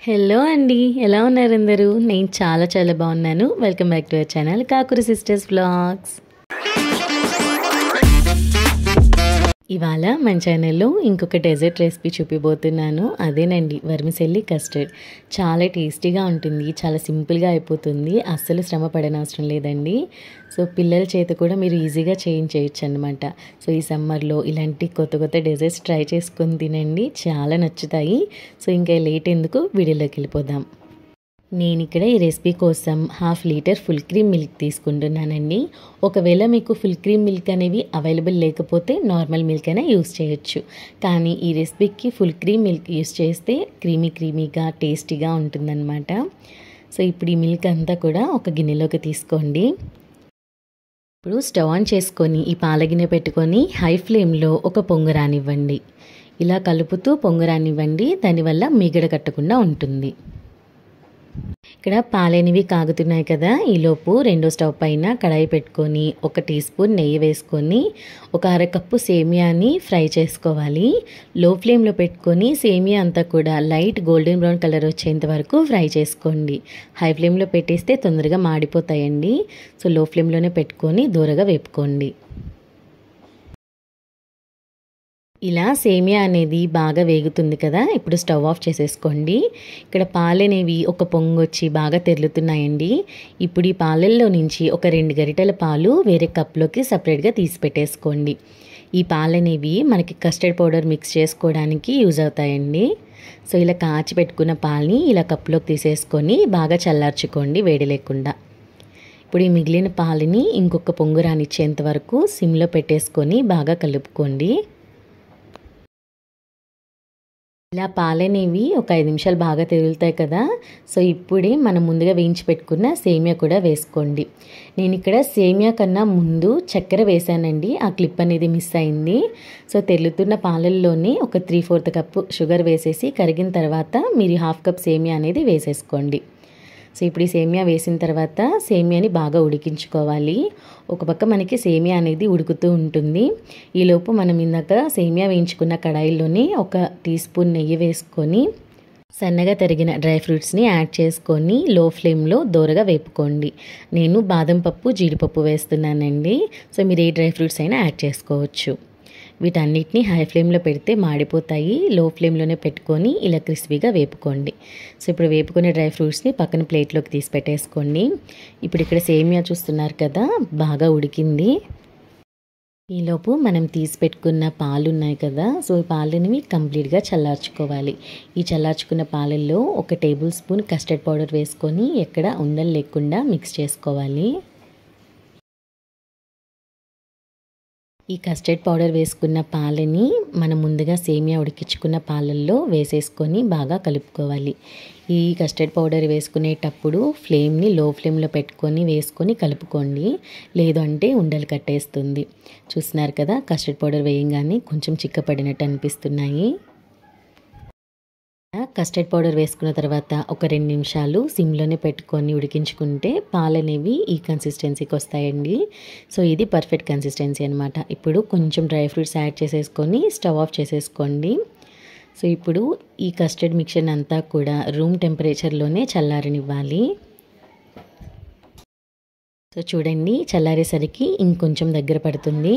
Hello అండి. ఎలా ఉన్నారందరూ? నేను చాలా చాలా బాగున్నాను. Welcome back to our channel Kakuru sisters vlogs. ఇవాళ మన ఛానల్లో ఇంకొక డెజర్ట్ రెసిపీ చూపిపోతున్నాను. అదేనండి వర్మిసెల్లి కస్టర్డ్. చాలా టేస్టీగా ఉంటుంది, చాలా సింపుల్గా అయిపోతుంది, అస్సలు శ్రమ పడనవసరం లేదండి. సో పిల్లల చేత కూడా మీరు ఈజీగా చేయించేయచ్చు అనమాట. సో ఈ సమ్మర్లో ఇలాంటి కొత్త కొత్త డెజర్ట్స్ ట్రై చేసుకొని తినండి, చాలా నచ్చుతాయి. సో ఇంకా లేట్ ఎందుకు, వీడియోలోకి వెళ్ళిపోదాం. నేను ఇక్కడ ఈ రెసిపీ కోసం 1/2 లీటర్ ఫుల్ క్రీమ్ మిల్క్ తీసుకుంటున్నానండి. ఒకవేళ మీకు ఫుల్ క్రీమ్ మిల్క్ అనేవి అవైలబుల్ లేకపోతే నార్మల్ మిల్క్ అయినా యూస్ చేయొచ్చు. కానీ ఈ రెసిపీకి ఫుల్ క్రీమ్ మిల్క్ యూస్ చేస్తే క్రీమీగా టేస్టీగా ఉంటుందన్నమాట. సో ఇప్పుడు ఈ మిల్క్ అంతా కూడా ఒక గిన్నెలోకి తీసుకోండి. ఇప్పుడు స్టవ్ ఆన్ చేసుకొని ఈ పాల గిన్నె పెట్టుకొని హై ఫ్లేమ్లో ఒక పొంగు రానివ్వండి. ఇలా కలుపుతూ పొంగు రానివ్వండి, దానివల్ల మీగడ కట్టకుండా ఉంటుంది. ఇక్కడ పాలనేవి కాగుతున్నాయి కదా, ఈలోపు రెండో స్టవ్ పైన కడాయి పెట్టుకొని 1 టీ స్పూన్ నెయ్యి వేసుకొని ఒక అరకప్పు సేమియాని ఫ్రై చేసుకోవాలి. లో ఫ్లేమ్లో పెట్టుకొని సేమియా అంతా కూడా లైట్ గోల్డెన్ బ్రౌన్ కలర్ వచ్చేంత వరకు ఫ్రై చేసుకోండి. హై ఫ్లేమ్లో పెట్టేస్తే తొందరగా మాడిపోతాయండి. సో లో ఫ్లేమ్లోనే పెట్టుకొని దూరగా వేపుకోండి. ఇలా సేమియా అనేది బాగా వేగుతుంది కదా, ఇప్పుడు స్టవ్ ఆఫ్ చేసేసుకోండి. ఇక్కడ పాలు అనేవి ఒక పొంగు వచ్చి బాగా తెరులుతున్నాయండి. ఇప్పుడు ఈ పాలల్లో నుంచి ఒక 2 గరిటెల పాలు వేరే కప్లోకి సపరేట్గా తీసి పెట్టేసుకోండి. ఈ పాలు అనేవి మనకి కస్టర్డ్ పౌడర్ మిక్స్ చేసుకోవడానికి యూజ్ అవుతాయండి. సో ఇలా కాచి పెట్టుకున్న పాలని ఇలా కప్లోకి తీసేసుకొని బాగా చల్లార్చుకోండి వేడి లేకుండా. ఇప్పుడు ఈ మిగిలిన పాలని ఇంకొక పొంగు రానిచ్చేంత వరకు సిమ్లో పెట్టేసుకొని బాగా కలుపుకోండి. ఇలా పాలనేవి ఒక 5 నిమిషాలు బాగా తెరులుతాయి కదా. సో ఇప్పుడే మనం ముందుగా వేయించి పెట్టుకున్న సేమియా కూడా వేసుకోండి. నేను ఇక్కడ సేమియా కన్నా ముందు చక్కెర వేసానండి, ఆ క్లిప్ అనేది మిస్ అయింది. సో తెరులుతున్న పాలల్లోనే ఒక 3/4 కప్పు షుగర్ వేసేసి కరిగిన తర్వాత మీరు 1/2 కప్ సేమియా అనేది వేసేసుకోండి. సో ఇప్పుడు ఈ సేమియా వేసిన తర్వాత సేమియాని బాగా ఉడికించుకోవాలి. ఒక పక్క మనకి సేమియా అనేది ఉడుకుతూ ఉంటుంది. ఈలోపు మనం ఇందాక సేమియా వేయించుకున్న కడాయిలోనే 1 టీ స్పూన్ నెయ్యి వేసుకొని సన్నగా తరిగిన డ్రై ఫ్రూట్స్ని యాడ్ చేసుకొని లో ఫ్లేమ్లో దోరగా వేపుకోండి. నేను బాదం పప్పు, జీడిపప్పు వేస్తున్నానండి. సో మీరు ఏ డ్రై ఫ్రూట్స్ అయినా యాడ్ చేసుకోవచ్చు. వీటన్నిటిని హై ఫ్లేమ్లో పెడితే మాడిపోతాయి. లో ఫ్లేమ్లోనే పెట్టుకొని ఇలా క్రిస్పీగా వేపుకోండి. సో ఇప్పుడు వేపుకునే డ్రై ఫ్రూట్స్ని పక్కన ప్లేట్లోకి తీసి పెట్టేసుకోండి. ఇప్పుడు ఇక్కడ సేమియా చూస్తున్నారు కదా, బాగా ఉడికింది. ఈలోపు మనం తీసి పెట్టుకున్న పాలు ఉన్నాయి కదా, సో ఈ పాలనివి కంప్లీట్గా చల్లార్చుకోవాలి. ఈ చల్లార్చుకున్న పాలల్లో 1 టేబుల్ స్పూన్ కస్టర్డ్ పౌడర్ వేసుకొని ఎక్కడ ఉండలు లేకుండా మిక్స్ చేసుకోవాలి. ఈ కస్టర్డ్ పౌడర్ వేసుకున్న పాలని మనం ముందుగా సేమియా ఉడికించుకున్న పాలల్లో వేసేసుకొని బాగా కలుపుకోవాలి. ఈ కస్టర్డ్ పౌడర్ వేసుకునేటప్పుడు ఫ్లేమ్ని లో ఫ్లేమ్లో పెట్టుకొని వేసుకొని కలుపుకోండి, లేదు అంటే ఉండలు కట్టేస్తుంది. చూస్తున్నారు కదా, కస్టర్డ్ పౌడర్ వేయంగానే కొంచెం చిక్కపడినట్టు అనిపిస్తున్నాయి. కస్టర్డ్ పౌడర్ వేసుకున్న తర్వాత ఒక 2 నిమిషాలు సిమ్లోనే పెట్టుకొని ఉడికించుకుంటే పాలు అనేవి ఈ కన్సిస్టెన్సీకి వస్తాయండి. సో ఇది పర్ఫెక్ట్ కన్సిస్టెన్సీ అనమాట. ఇప్పుడు కొంచెం డ్రై ఫ్రూట్స్ యాడ్ చేసేసుకొని స్టవ్ ఆఫ్ చేసేసుకోండి. సో ఇప్పుడు ఈ కస్టర్డ్ మిక్చర్ అంతా కూడా రూమ్ టెంపరేచర్లోనే చల్లారనివ్వాలి. సో చూడండి, చల్లారేసరికి ఇంకొంచెం దగ్గర పడుతుంది.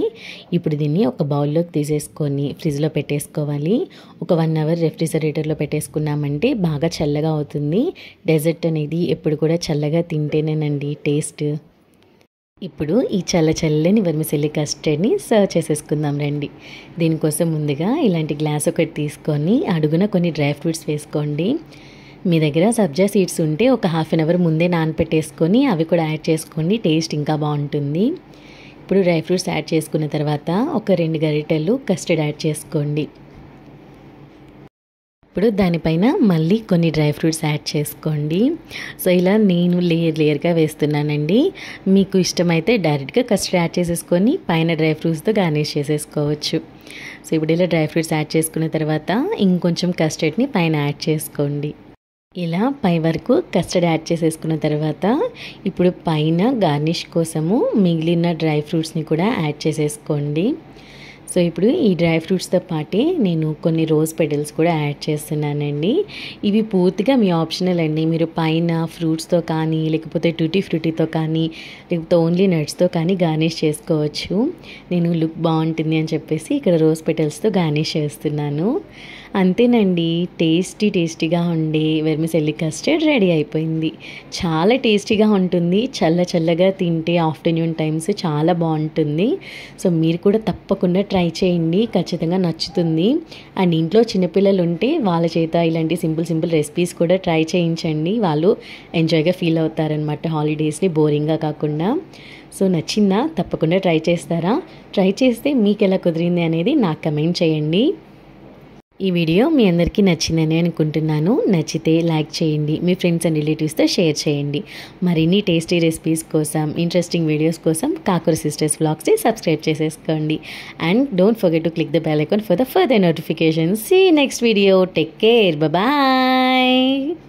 ఇప్పుడు దీన్ని ఒక బౌల్లోకి తీసేసుకొని ఫ్రిడ్జ్లో పెట్టేసుకోవాలి. ఒక 1 అవర్ రెఫ్రిజరేటర్లో పెట్టేసుకున్నామంటే బాగా చల్లగా అవుతుంది. డెజర్ట్ అనేది ఎప్పుడు కూడా చల్లగా తింటేనేనండి టేస్ట్. ఇప్పుడు ఈ చల్లని వర్మిసెల్లి కస్టర్డ్ని సర్వ్ చేసేసుకుందాం రండి. దీనికోసం ముందుగా ఇలాంటి గ్లాస్ ఒకటి తీసుకొని అడుగున కొన్ని డ్రై ఫ్రూట్స్ వేసుకోండి. మీ దగ్గర సబ్జా సీడ్స్ ఉంటే ఒక 1/2 అవర్ ముందే నానపెట్టేసుకొని అవి కూడా యాడ్ చేసుకోండి, టేస్ట్ ఇంకా బాగుంటుంది. ఇప్పుడు డ్రై ఫ్రూట్స్ యాడ్ చేసుకున్న తర్వాత ఒక 2 గరిటెలు కస్టర్డ్ యాడ్ చేసుకోండి. ఇప్పుడు దానిపైన మళ్ళీ కొన్ని డ్రై ఫ్రూట్స్ యాడ్ చేసుకోండి. సో ఇలా నేను లేయర్గా వేస్తున్నానండి. మీకు ఇష్టమైతే డైరెక్ట్గా కస్టర్డ్ యాడ్ చేసేసుకొని పైన డ్రై ఫ్రూట్స్తో గార్నిష్ చేసేసుకోవచ్చు. సో ఇప్పుడు ఇలా డ్రై ఫ్రూట్స్ యాడ్ చేసుకున్న తర్వాత ఇంకొంచెం కస్టర్డ్ని పైన యాడ్ చేసుకోండి. ఇలా పై వరకు కస్టర్డ్ యాడ్ చేసేసుకున్న తర్వాత ఇప్పుడు పైన గార్నిష్ కోసము మిగిలిన డ్రై ఫ్రూట్స్ని కూడా యాడ్ చేసేసుకోండి. సో సో ఇప్పుడు ఈ డ్రై ఫ్రూట్స్తో పాటే నేను కొన్ని రోజ్ పెటల్స్ కూడా యాడ్ చేస్తున్నానండి. ఇవి పూర్తిగా మీ ఆప్షనల్ అండి. మీరు పైన ఫ్రూట్స్తో కానీ లేకపోతే టూటీ ఫ్రూటీతో కానీ లేకపోతే ఓన్లీ నట్స్తో కానీ గార్నిష్ చేసుకోవచ్చు. నేను లుక్ బాగుంటుంది అని చెప్పేసి ఇక్కడ రోజ్ పెటల్స్తో గార్నిష్ చేస్తున్నాను. అంతేనండి, టేస్టీగా ఉండే వెర్మిసెల్లి కస్టర్డ్ రెడీ అయిపోయింది. చాలా టేస్టీగా ఉంటుంది. చల్లగా తింటే ఆఫ్టర్నూన్ టైమ్స్ చాలా బాగుంటుంది. సో మీరు కూడా తప్పకుండా ట్రై చేయండి, ఖచ్చితంగా నచ్చుతుంది. అండ్ ఇంట్లో చిన్నపిల్లలు ఉంటే వాళ్ళ చేత ఇలాంటి సింపుల్ రెసిపీస్ కూడా ట్రై చేయించండి. వాళ్ళు ఎంజాయ్గా ఫీల్ అవుతారనమాట హాలిడేస్ని బోరింగ్గా కాకుండా. సో నచ్చిందా? తప్పకుండా ట్రై చేస్తారా? ట్రై చేస్తే మీకు ఎలా కుదిరింది అనేది నాకు కమెంట్ చేయండి. ఈ వీడియో మీ అందరికీ నచ్చిందని అనుకుంటున్నాను. నచ్చితే లైక్ చేయండి, మీ ఫ్రెండ్స్ అండ్ రిలేటివ్స్తో షేర్ చేయండి. మరిన్ని టేస్టీ రెసిపీస్ కోసం, ఇంట్రెస్టింగ్ వీడియోస్ కోసం కాకూర సిస్టర్స్ వ్లాగ్స్ని సబ్స్క్రైబ్ చేసేసుకోండి. And don't forget to click the bell icon for the further notifications. See next video. Take care. Bye.